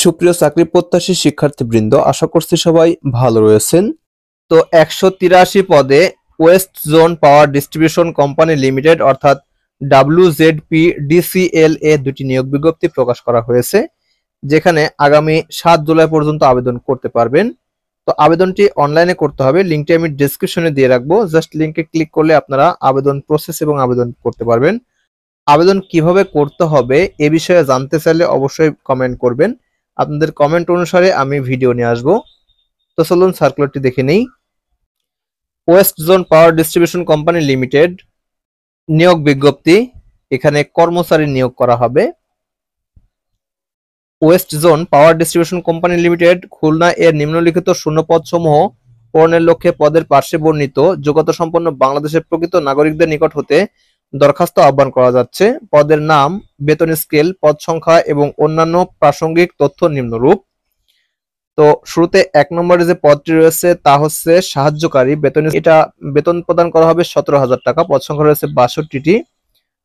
সুপ্রিয় চাকরি প্রত্যাশী শিক্ষার্থীবৃন্দ, আশা করছি সবাই ভালো রয়েছেন। তো 183 পদে West zone power distribution company limited অর্থাৎ WZPDCL এ দুটি নিয়োগ বিজ্ঞপ্তি প্রকাশ করা হয়েছে, যেখানে আগামী 7 জুলাই পর্যন্ত আবেদন করতে পারবেন। তো আবেদনটি অনলাইনে করতে হবে, লিঙ্কটি আমি ডেসক্রিপশনে দিয়ে রাখবো। জাস্ট লিঙ্কে ক্লিক করলে আপনারা আবেদন প্রসেস এবং আবেদন করতে পারবেন। আবেদন কিভাবে করতে হবে এ বিষয়ে জানতে চাইলে অবশ্যই কমেন্ট করবেন। আপনাদের কমেন্ট অনুসারে আমি ভিডিও নিয়ে আসবো। তো চলুন সার্কুলারটি দেখে নেই। West zone power distribution company limited নিয়োগ বিজ্ঞপ্তি, এখানে কর্মচারী নিয়োগ করা হবে। West zone power distribution company limited Khulna এর নিম্নলিখিত শূন্যপদ সমূহ পূরণের লক্ষ্যে পদের পার্শ্বে বর্ণিত যোগ্যতা সম্পন্ন বাংলাদেশের প্রকৃত নাগরিকদের নিকট হতে দরখাস্ত আহ্বান করা যাচ্ছে। পদের নাম, বেতন স্কেল, পদ সংখ্যা এবং অন্যান্য প্রাসঙ্গিক তথ্য নিম্নরূপ। তো শুরুতে 1 নম্বরে যে পদটি রয়েছে তা হচ্ছে সাহায্যকারী বেতন। এটা বেতন প্রদান করা হবে 17,000 টাকা। পদ সংখ্যা রয়েছে 62টি।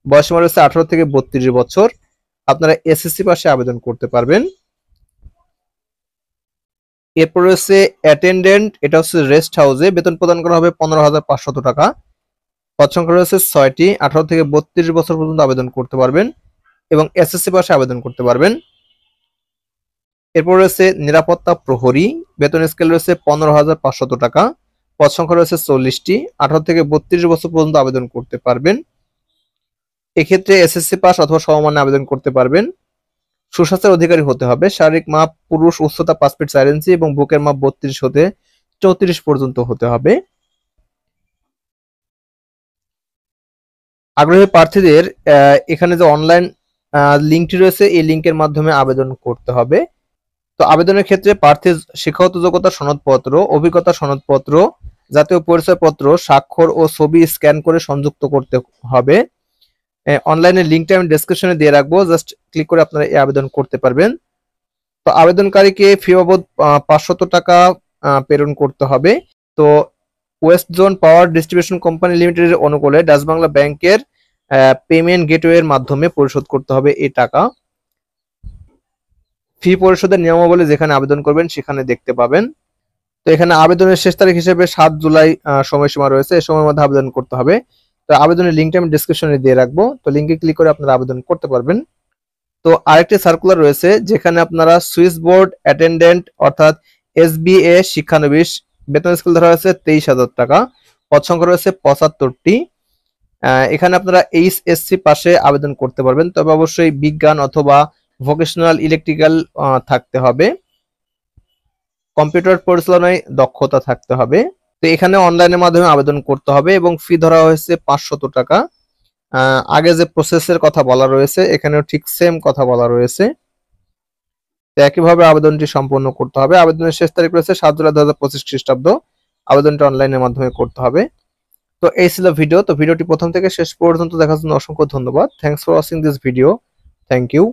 বয়সসীমা রয়েছে 18 থেকে 32 বছর। আপনারা এসএসসি পাশে আবেদন করতে পারবেন। এরপর রয়েছে অ্যাটেন্ডেন্ট, এটা হচ্ছে রেস্ট হাউসে, বেতন প্রদান করা হবে 15,500 টাকা। পদ সংখ্যা রয়েছে 6টি। 18 থেকে 32 বছর পর্যন্ত আবেদন করতে পারবেন এবং এসএসসি পাশে আবেদন করতে পারবেন। এরপর রয়েছে নিরাপত্তা প্রহরী, বেতন স্কেল রয়েছে 15,500 টাকা। পদ সংখ্যা রয়েছে 40টি। 18 থেকে 32 বছর পর্যন্ত আবেদন করতে পারবেন। এক্ষেত্রে এসএসসি পাস অথবা সমমানে আবেদন করতে পারবেন। সুস্বাস্থ্যের অধিকারী হতে হবে। শারীরিক মাপ, পুরুষ, উচ্চতা 5 ফিট 4 ইঞ্চি এবং বুকের মাপ 32 হতে 34 পর্যন্ত হতে হবে। আগ্রহী প্রার্থীদের এখানে যে অনলাইন লিঙ্কটি রয়েছে এই লিঙ্কের মাধ্যমে আবেদন করতে হবে। তো আবেদনের ক্ষেত্রে প্রার্থীর শিক্ষাগত যোগ্যতা সনদপত্র, অভিজ্ঞতা সনদপত্র, জাতীয় পরিচয়পত্র, স্বাক্ষর ও ছবি স্ক্যান করে সংযুক্ত করতে হবে। অনলাইনের লিঙ্কটা আমি ডেসক্রিপশনে দিয়ে রাখবো, জাস্ট ক্লিক করে আপনারা এই আবেদন করতে পারবেন। তো আবেদনকারীকে ফি বাবদ 500 টাকা প্রেরণ করতে হবে। তো West zone power distribution company লিমিটেডের অনুকূলে ডাচ বাংলা ব্যাংকের পেমেন্ট গেটওয়ের মাধ্যমে পরিশোধ করতে হবে এই টাকা। ফি পরিশোধের নিয়মাবলী যেখানে আবেদন করবেন সেখানে দেখতে পাবেন। তো এখানে আবেদনের শেষ তারিখ হিসেবে 7 জুলাই সময়সীমা রয়েছে, এই সময়ের মধ্যে আবেদন করতে হবে। তো আবেদনের লিঙ্কটা আমি ডেসক্রিপশনে দিয়ে রাখবো, তো লিঙ্কে ক্লিক করে আপনারা আবেদন করতে পারবেন। তো আরেকটি সার্কুলার রয়েছে যেখানে আপনারা সুইচ বোর্ড অ্যাটেন্ডেন্ট অর্থাৎ SBA শিক্ষানবিশ, বেতন স্কেল ধরা হয়েছে 23,000 টাকা। পদ সংখ্যা রয়েছে 75টি। এখানে আপনারা HSC পাশে আবেদন করতে পারবেন, তবে অবশ্যই বিজ্ঞান অথবা ভোকেশনাল ইলেকট্রিক্যাল থাকতে হবে। কম্পিউটার পরিচালনায় দক্ষতা থাকতে হবে। তো এখানে অনলাইনের মাধ্যমে আবেদন করতে হবে এবং ফি ধরা হয়েছে 500 টাকা। আগে যে প্রসেসের কথা বলা রয়েছে এখানেও ঠিক সেম কথা বলা রয়েছে। তো একইভাবে আবেদনটি সম্পন্ন করতে হবে। আবেদনের শেষ তারিখ রয়েছে 7 জুলাই 2025 খ্রিস্টাব্দ। আবেদনটি অনলাইনের মাধ্যমে করতে হবে। তো এই ছিল ভিডিও। তো ভিডিওটি প্রথম থেকে শেষ পর্যন্ত দেখার জন্য অসংখ্য ধন্যবাদ। Thanks for watching this video. Thank you.